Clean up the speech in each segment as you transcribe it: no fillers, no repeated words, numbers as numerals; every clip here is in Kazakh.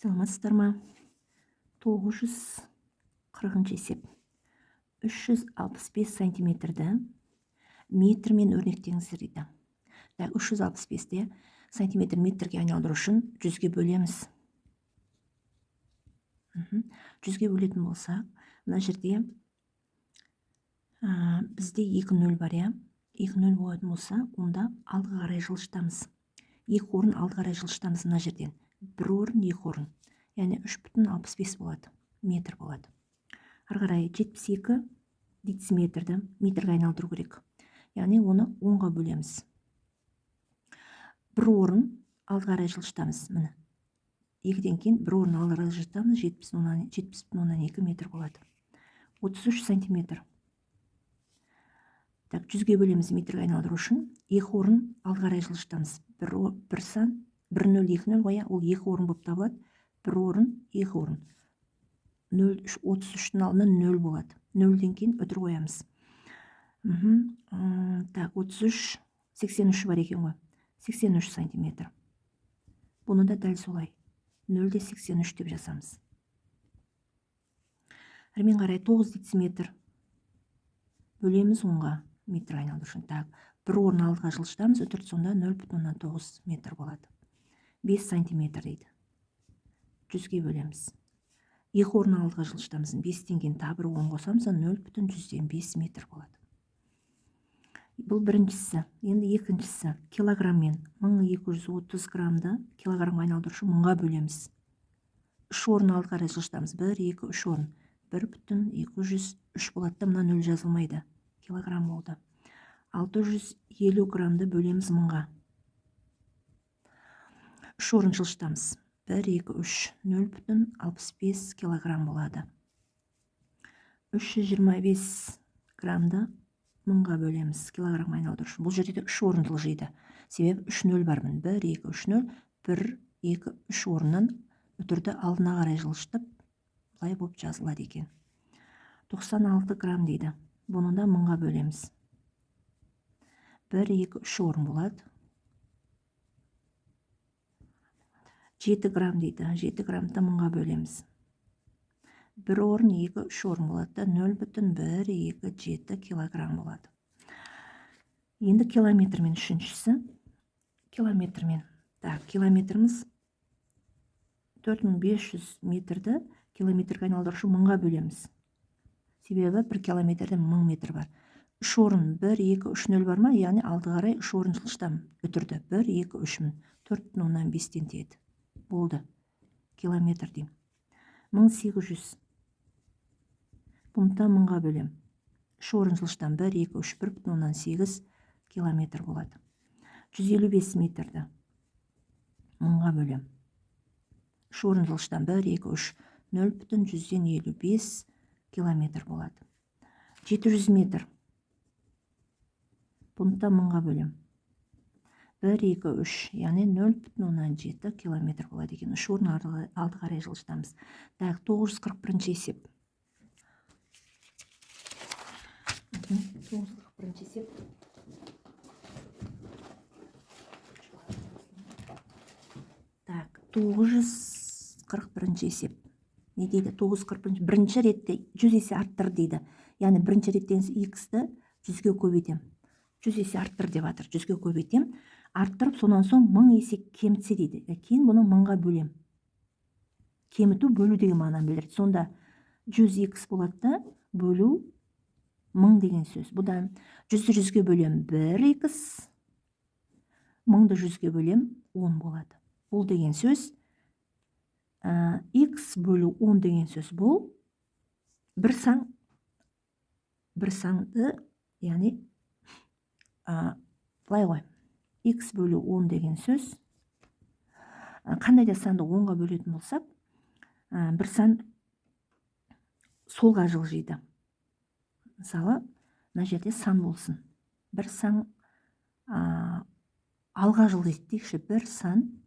Саламатсыздар ма? 940 есеп. 365 сантиметрді метрмен өрнектеңіздер дейді. 365-те сантиметр метрге айналдыру үшін 100-ге бөлеміз. 100-ге бөлетін болсақ, мына жерде бізде 2 0 бар, я? 2 0 болатын болса, онда алдыға қарай жылжытамыз. 2 орын алдыға қарай жылжытамыз мына жерден. 1 орын, 2 орын. Яғни 3,65 болады, метр болады. Ары қарай 72 дециметрді метрге айналдыру керек. Яғни оны 10-ға бөлеміз. 1 орын алдыға қарай жылжытамыз. Міне. 2-ден кейін 1 орын алдыға қарай жылжытамыз, 70,2 метр болады. 33 сантиметр. 100-ге бөлеміз метрге айналдыру үшін 2 орын алдыға қарай жылжытамыз. 1 сан 1 0 2 0 қоя, ол 2 орын болып табылады. 1 орын 2 орын. 33-тің алдына 0 болады. 0-ден кейін өтір қоямыз. 33 83 бар екен ғой. 83 сантиметр. Бұны да дәл солай. 0-де 83 деп жасамыз. Әрмен қарай 9 дециметр бөлеміз 10-ға метр айналдыру үшін. 1 орын алдыға жылжытамыз, өтірді сонда 0,9 метр болады. 5 сантиметр дейді. 100-ге бөлеміз. 2 орын алдыға жылжытамыз. 5-тен кейін тағы 1 орын қосамыз, 0,105 метр болады. Бұл біріншісі. Енді екіншісі. Килограммен 1230 граммды килограмға айналдыру үшін 1000-ға бөлеміз. 3 орын алдыға қарай жылжытамыз. 1, 2, 3 орын. 1,203 болады да, мына 0 жазылмайды. Килограмм болды. 650 граммды бөлеміз 1000-ға. 3 орын жылжытамыз. 1, 2, 3, 0,65 килограмм болады. 325 граммды 1000-ға бөлеміз. Килограмм айналдыру үшін. Бұл жерде 3 орын жылжиды. Себебі 3 0 бармын. 1, 2, 3 0, 1, 2, 3 орыннан өтірді алдына қарай жылжытып, бұлай болып жазылады екен. 96 грамм дейді. Бұны да 1000-ға бөлеміз. 1, 2, 3 орын болады. 7 грамм дейді. 7 граммды 1000-ға бөлеміз. 1 орын, 2, 3 орын болады. 0,127 килограмм болады. Енді километрмен үшіншісі. Километрмен. Километріміз 4500 метрді километрге айналдыру үшін 1000-ға бөлеміз. Себебі 1 километрде 1000 метр бар. 3 орын 1, 2, 3 0 бар ма? Яғни алдыға қарай 3 орын жылжытамын. Өтірді. 1, 2, 3 мін. 4,5-тен тиеді. Болды. Километр дейм. 1800. Бұны да 1000-ға бөлем. 3 орын жылжытамын. 1, 2, 3, 1,8 километр болады. 155 метрді 1000-ға бөлем. 3 орын жылжытамын. 1, 2, 3, 0,155 километр болады. 700 метр. Бұны да 1000-ға бөлем. 1, 2, 3, яғни 0,7 километр болады екен. 3 орын алды қарай жылжытамыз. 941 есеп. 941 есеп. Так, 941 есеп. Не дейді? 941. Бірінші ретте 100 есе арттыр дейді. Яғни бірінші реттен x-ті 100-ге көбейтем. 100 есе арттыр деп атыр. 100-ге көбейтем. Арттырып, сонан соң 1000 есе кемітсе дейді. Кейін бұны 1000-ға бөлем. Кеміту бөлу деген мағынаны білдіреді. Сонда 100x болады да, бөлу 1000 деген сөз. Бұдан 100-ді 100-ге бөлем 1x, 1000-ды 100-ге бөлем 10 болады. Бұл деген сөз x бөлу 10 деген сөз. Бұл бір санды, яғни былай ғой. X бөлу 10 деген сөз. Қандай да санды 10-ға бөлетін болсақ, бір сан солға жылжиды. Мысалы, мына жерде сан болсын. Бір сан алға жылжиды дейікші. Бір сан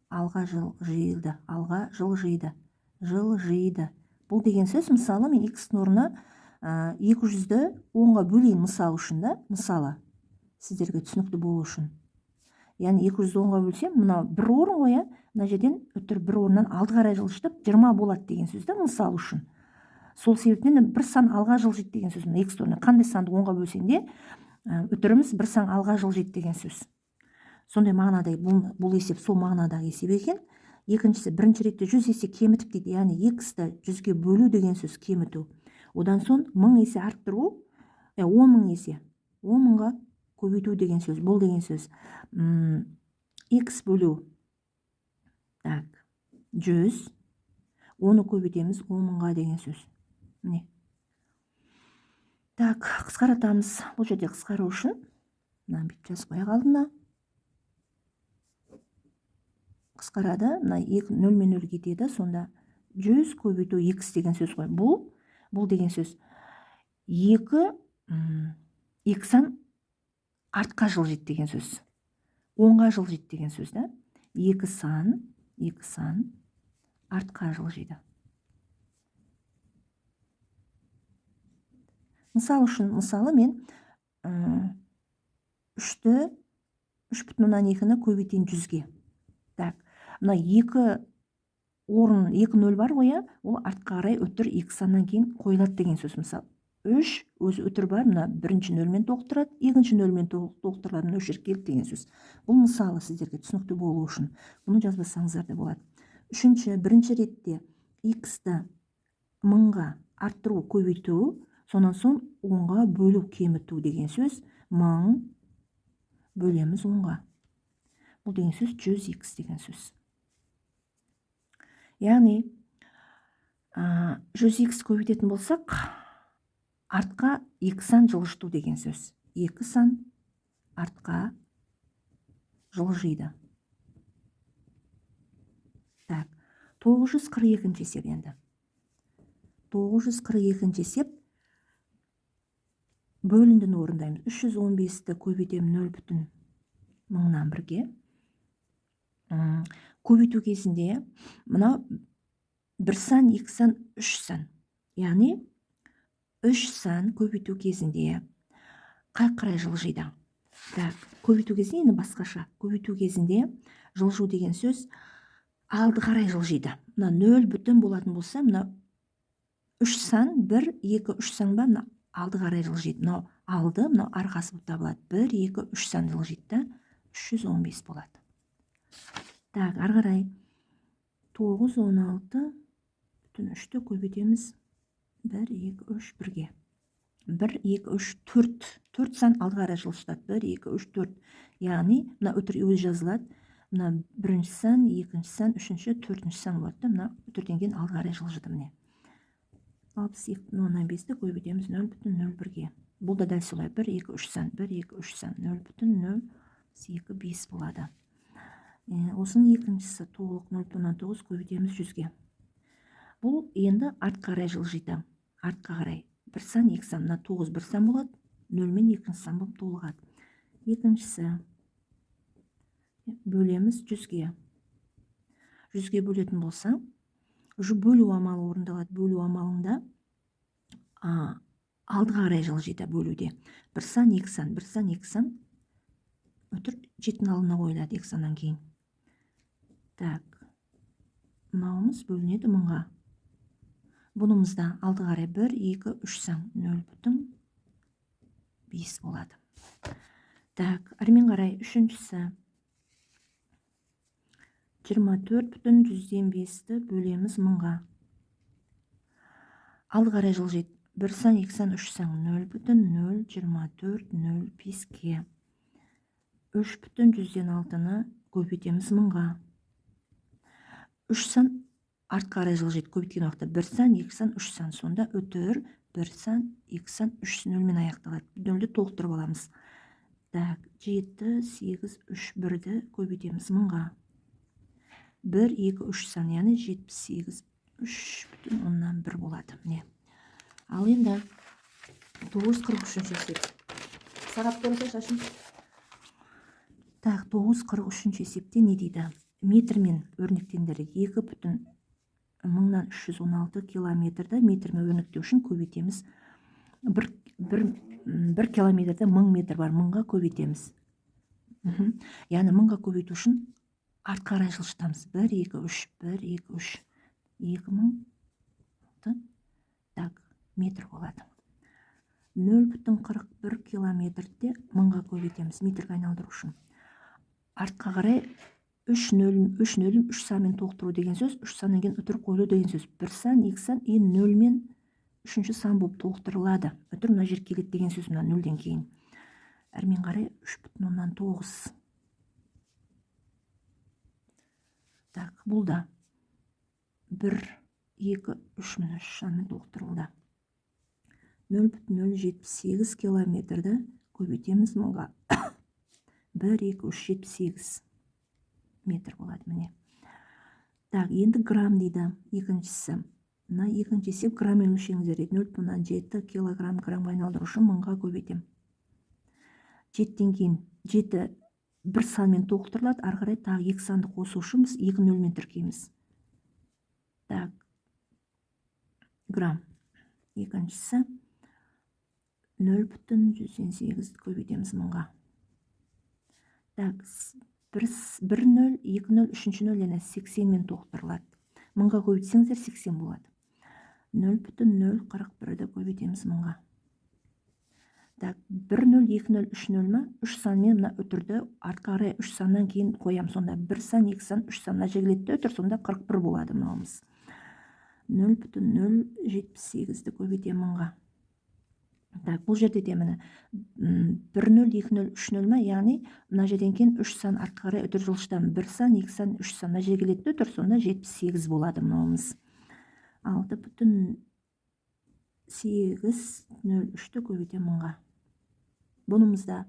алға жылжиды. Алға жылжиды. Жылжиды. Бұл деген сөз, мысалы, мен x-ның орнына 200-ді 10-ға бөлейін мысал үшін да, мысалы, сіздерге түсінікті болу үшін. яғни 210-ға бөлсем, мына бір орын ғой, мына жерден өтір бір орыннан алды қарай жылжытып 20 болады деген сөз да, мысал үшін. Сол себептен бір сан алға жылжиды деген сөз. Мына x орнына қандай санды 10-ға бөлсеңде, өтіріміз бір сан алға жылжиды деген сөз. Сондай мағынада бұл есеп сол мағынадағы есеп екен. Екіншісі, бірінші ретте 100 есе кемітіп дейді, яғни x-ті 100-ге бөлу деген сөз кеміту. Одан соң 1000 есе арттыру, 10.000 есе 10.000-ға көбейту деген сөз. Бұл деген сөз x бөлу 100, оны көбейтеміз 10.000-ға деген сөз. Міне. Так, қысқаратамыз. Бұл жерде қысқару үшін мына бүйтіп жазып қоя қалдым. Қысқарады, мына 0 мен 0 кетеді, сонда 100 көбейту x деген сөз ғой. Бұл деген сөз 2 x-ан артқа жылжиды деген сөз. 10-ға жылжиды деген сөз да. 2 сан артқа жылжиды. Мысалы мен 3,2-ні көбейтейін 100-ге. Так, мына 2 орын, 2 0 бар ғой, ол артқа қарай өтір 2 саннан кейін қойылады деген сөз. Мысалы 3 өзі өтір бар, мына бірінші 0-мен толықтырады, екінші 0-мен толықтырылады, мына өшір келді деген сөз. Бұл мысалы сіздерге түсінікті болу үшін. Бұны жазбасаңыздар да болады. Бірінші ретте x-ті 1000-ға арттыру, көбейту, сонан соң 10-ға бөлу, кеміту деген сөз. 1000 бөлеміз 10-ға. Бұл деген сөз 100x деген сөз. Яғни 100x көбейтетін болсақ, артқа 2 сан жылжыту деген сөз. 2 сан артқа жылжиды. Так, 942 есеп енді. 942 есеп бөліндіні орындаймыз. 315-ті көбейтем 0,1000-нан 1-ге. Көбейту кезінде мына 1 сан, 2 сан, 3 сан. Яғни 3 сан көбейту кезінде қай қарай жылжиды? Так, көбейту кезінде енді басқаша. Көбейту кезінде жылжу деген сөз алды қарай жылжиды. Мына 0 болатын болса, мына 3 сан, 1, 2, 3 сан ба, мына алды қарай жылжиды. Мына алды, мына арқасы болып табылады. 1, 2, 3 сан жылжиды да, 315 болады. Так, ары қарай 916,3-ті көбейтеміз 1, 2, 3, 1-ге. 1, 2, 3, 4 сан алды қарай жылжытады. 1, 2, 3, 4. Яғни, мына өтір өзі жазылады. Мына бірінші сан, екінші сан, үшінші, төртінші сан болады. Мына өтірден кейін алды қарай жылжыды. Міне. 62,5-ті көбейтеміз 0,01-ге. Бұл да дәл солай. 1, 2, 3 сан, 1, 2, 3 сан, 0,025 болады. Осының екіншісі толық 0,9 көбейтеміз 100-ге. Бұл енді артқа қарай жылжиды. Артқа қарай. 1 сан, 2 сан, мына 9 1 сан болады, 0 мен 2 сан болып толығады. Екіншісі бөлеміз 100-ге. 100-ге бөлетін болса, бөлу амалы орындалады. Бөлу амалында алды қарай жылжиды бөлуде. 1 сан, 2 сан, 1 сан, 2 сан өтір 7-дің алдына қойылады 2 саннан кейін. Так, мынауымыз бөлінеді 1000-ға. Бұнымызда алды қарай 1, 2, 3 сан, 0,5 болады. Так, әрмен қарай үшіншісі 24,5-ті бөлеміз 1000-ға. Алды қарай жылжиды. 1 сан, 2 сан, 3 сан, 0,024,05-ге. 3,6-ны көбейтеміз 1000-ға. 3 сан артқа қарай жылжиды. Көбейткен уақытта 1 сан, 2 сан, 3 сан. Сонда өтір 1 сан, 2 сан, 3 0-мен аяқталады. 0-ді толықтырып аламыз. Так, 7, 8, 3, 1-ді көбейтеміз 1000-ға. 1, 2, 3 сан, яғни 78, 3,1 болады. Міне. Ал енді 943 есеп. Сағат көрсе шашын. Так, 943 есепте не дейді? Метрмен өрнектендірі 2,1316 километрді метрмен өрнектеу үшін көбейтеміз. 1 километрде 1000 метр бар, 1000-ға көбейтеміз. яғни мыңға көбейту үшін артқа қарай жылжытамыз. 1 2 3 1 2 3 2000 так метр болады. 0,41 километрде мыңға көбейтеміз метрге айналдыру үшін. Артқа қарай 3 санмен толықтыру деген сөз, 3 саннан кейін үтір қойылу деген сөз. 1 сан, 2 сан, 0 мен 3-ші сан болып толықтырылады. Үтір мына жер келеді деген сөз мына 0-ден кейін. Әрмен қарай 3,9. Так, бұл да 1, 2, 3 міне 3 санмен толықтырылды. 0,078 километрді көбейтеміз мыңға. 1, 2, 3, 78 метр болады міне. Так, енді грамм дейді екіншісі. Мына екінші есеп граммен өлшеңіздер дейді. 0,7 килограмм граммға айналдыру үшін мыңға көбейтем. 7-тен кейін 7 1 санмен толықтырылады, ары қарай тағы 2 санды қосу үшін біз 2 нөлмен тіркейміз. Так, грамм. Екіншісі 0,188 көбейтеміз мыңға. Так, 1 0, 2 0, 3 0 яғни 80-мен толықтырылады. Мыңға көбейтсеңіздер 80 болады. 0,041-ді көбейтеміз мыңға. Так, 1 0, 2 0, 3 0 ма? 3 санмен мына үтірді артқа қарай 3 саннан кейін қоям. Сонда 1 сан, 2 сан, 3 сан мына жерге үтір, сонда 41 болады мынауымыз. 0,078-ді көбейтем мыңға. Так, бұл жерде де міне 1 0, 2 0, 3 0 ма? Яғни мына жерден кейін 3 сан артқа қарай үтір жылжытамын. 1 сан, 2 сан, 3 сан мына жерге келеді үтір, сонда 78 болады мынауымыз. 6,803-ті көбейтем мыңға. Бұнымызда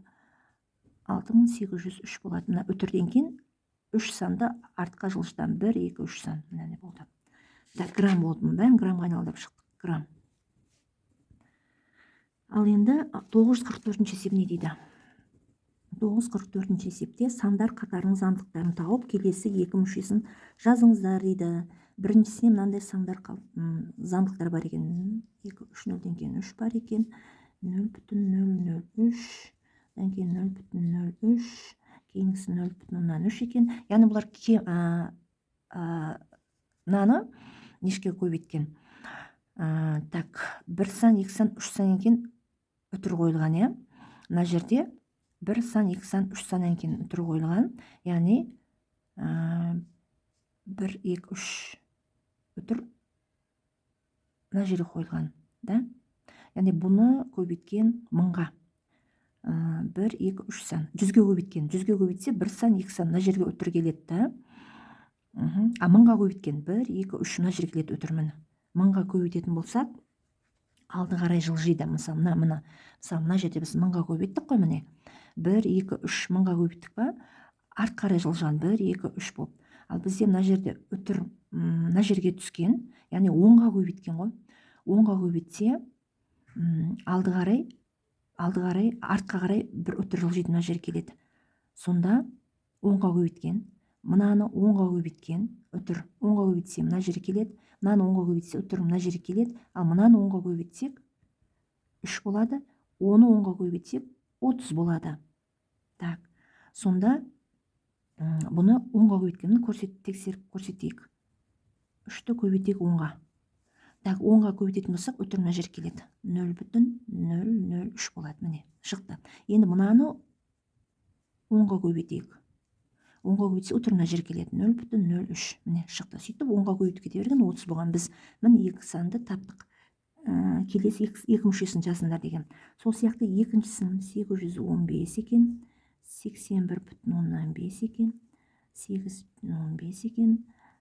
6803 болады. Мына үтірден кейін 3 санды артқа жылжытамын. 1, 2, 3 сан. Міне болды. Так, грамм болды. Бәрін граммға айналдырып шықтық. Грамм. Ал енді 944-ші есеп не дейді? 944-ші есепте сандар қатарының заңдылықтарын тауып, келесі екі мүшесін жазыңыздар дейді. Біріншісіне мынандай сандар заңдылықтар бар екен. 2, 3 0-ден кейін 3 бар екен. 0,003, ден кейін 0,03, кейінгісі 0,3 екен. Яғни бұлар мынаны нешке көбейткен. Так, 1 сан, 2 сан, 3 сан екен үтір қойылған, е? Мына жерде 1 сан, 2 сан, 3 саннан кейін үтір қойылған. Яғни 1, 2, 3 үтір мына жерге қойылған. Да? Яғни бұны көбейткен мыңға. 1, 2, 3 сан. 100-ге көбейткен. 100-ге көбейтсе 1 сан, 2 сан мына жерге үтір келеді. Да? А мыңға көбейткен 1, 2, 3 мына жерге келеді үтір міне. Мыңға көбейтетін болсақ, алды қарай жылжиды. Мысалы, мына жерде біз мыңға көбейттік қой міне. 1, 2, 3 мыңға көбейттік па? Арт қарай жылжыған 1, 2, 3 болып. Ал бізде мына жерде үтір мына жерге түскен, яғни 10-ға көбейткен ғой. 10-ға көбейтсе, алды қарай, артқа қарай бір үтір жылжиды мына жерге келеді. Сонда 10-ға көбейткен, мынаны 10-ға көбейткен, үтір 10-ға көбейтсе мына жерге келеді. Мынаны 10-ға көбейтсе үтір мына жерге келеді. Ал мынаны 10-ға көбейтсек 3 болады. Оны 10-ға көбейтсек 30 болады. Так, сонда бұны 10-ға көбейткенін тексеріп көрсетейік. 3-ті көбейтейік 10-ға. Так, 10-ға көбейтетін болсақ үтір мына жерге келеді. 0,003 болады. Міне, шықты. Енді мынаны 10-ға көбейтейік. 10-ға көбейтсе үтір мына жерге келеді. 0,03. Міне, шықты. Сөйтіп 10-ға көбейтіп кете берген 30 болған. Біз міне 2 санды таптық. Келесі екі мүшесін жазыңдар деген. Сол сияқты екіншісін 815 екен, 81,5 екен, 8,15 екен,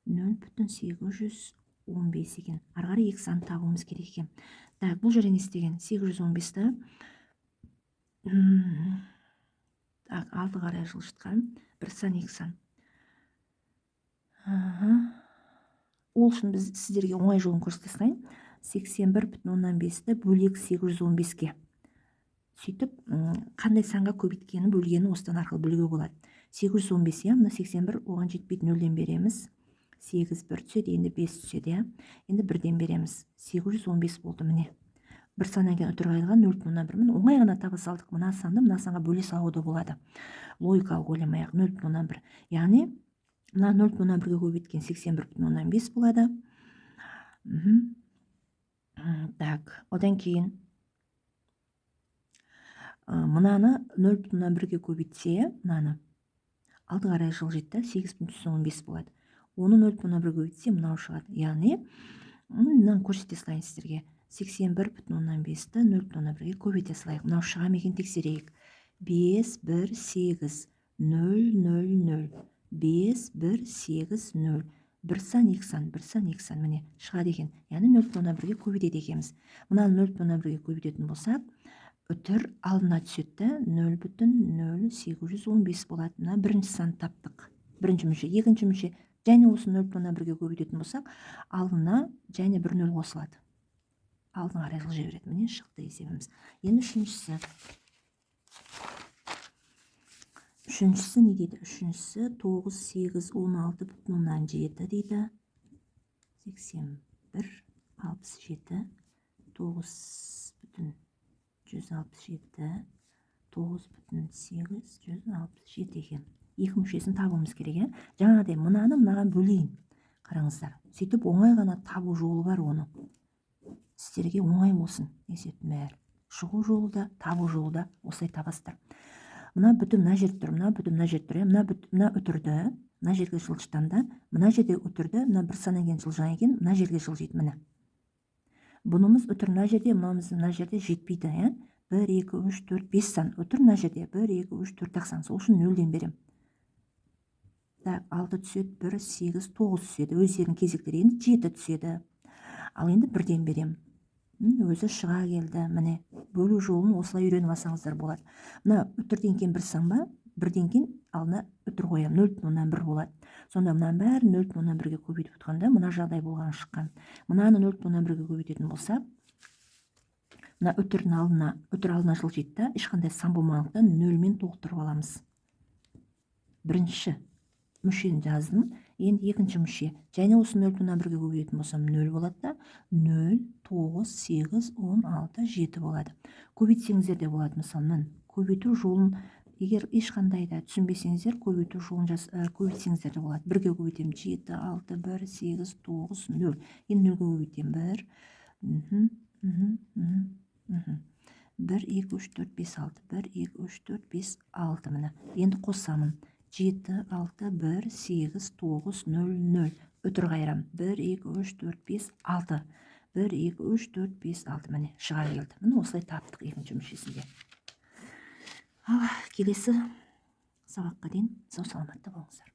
0,815 екен. Арғары 2 санды табуымыз керек екен. Так, бұл жерде не істеген? 815-ті алды қарай жылжытқан. 1 сан, 2 сан. Ол үшін біз сіздерге оңай жолын көрсетейін. 81,5-ті бөлек 815-ге. Сөйтіп, қандай санға көбейткені бөлгені осыдан арқылы білуге болады. 815, я, мына 81, оған жетпейді 0-ден береміз. 8 1 түседі, енді 5 түседі, я. Енді 1-ден береміз. 815 болды міне. бір саннан кейін үтір қайырған 0,1 оңай ғана таба салдық. Мына санды мына санға бөле салуды болады. Логикалық ойламай-ақ 0,1. Яғни мына 0,1-ге көбейткен 81,5 болады. Так, одан кейін мынаны 0,1-ге көбейтсе, мынаны алды қарай жылжиды, 8,15 болады. Оны 0,1-ге көбейтсе, мынау шығады. Яғни мынаны көрсете салайын сіздерге. 81,5-ті 0,1-ге көбейте салайық. Мынау шыға ма екен тексерейік. 5, 1, 8, 0, 0, 0. 5, 1, 8, 0. Бір сан, екі сан, бір сан, екі сан. Міне шығады екен. Яғни 0,1-ге көбейтеді екенбіз. Мынаны 0,1-ге көбейтетін болсақ, үтір алдына түседі, 0,0815 болады. Мына бірінші сан таптық. Бірінші мүше, екінші мүше. Және осы 0,1-ге көбейтетін болсақ, алдына және бір 0 қосылады. Алдын қарай жылжи береді. Міне шықты есебіміз. Енді үшіншісі. Үшіншісі не дейді? Үшіншісі 9, 8, 16,7 дейді. 81, 67, 9,167, 9,867 екен. Екі мүшесін табуымыз керек. Жаңағыдай мынаны мынаған бөлейін. Қараңыздар. Сөйтіп оңай ғана табу жолы бар оны. Сіздерге оңай болсын. Есептің бәрі. Шығу жолы да, табу жолы да осылай табасыздар. Мына бүтін мына жерде тұр, мына бүтін мына жерде тұр. Мына үтірді, мына жерге жылжытқанда, мына жерде үтірді, мына бір саннан кейін жылжыған екен, мына жерге жылжиды міне. Бұнымыз үтір мына жерде, мұнымыз мына жерде жетпейді, 1, 2, 3, 4, 5 сан. Үтір мына жерде 1, 2, 3, 4 сан. Сол үшін 0-ден берем. Так, 6 түседі, 1, 8, 9 түседі. Өздерінің кезектері енді 7 түседі. Ал енді 1-ден берем. Өзі шыға келді. Міне, бөлу жолын осылай үйреніп алсаңыздар болады. Мына үтірден кейін бір сан ба, 1-ден кейін алдына үтір қоям, 0,1 болады. Сонда мынаның бәрін 0,1-ге көбейтіп отқанда, мына жағдай болған шыққан. Мынаны 0,1-ге көбейтетін болса, мына үтір алдына жылжиды, ешқандай сан болмағандықтан 0-мен толықтырып аламыз. Бірінші мүшені жаздым. Енді екінші мүше. Және осы 0,1-ге көбейтетін болсам 0 болады да, 0, 9, 8, 16, 7 болады. Көбейтсеңіздер де болады. Мысалы, көбейту жолын егер ешқандай да түсінбесеңіздер, көбейту жолын көбейтсеңіздер де болады. 1-ге көбейтем 7, 6, 1, 8, 9, 0. Енді 0-ге көбейтем 1, 1, 2, 3, 4, 5, 6. 1, 2, 3, 4, 5, 6. Міне. Енді қосамын. 7, 6, 1, 8, 9, 0, 0. Үтір қайрам. 1, 2, 3, 4, 5, 6. 1, 2, 3, 4, 5, 6. Міне шыға келді. Міне осылай таптық екінші мүшесінде. Келесі сабаққа дейін сау саламатта болыңыздар.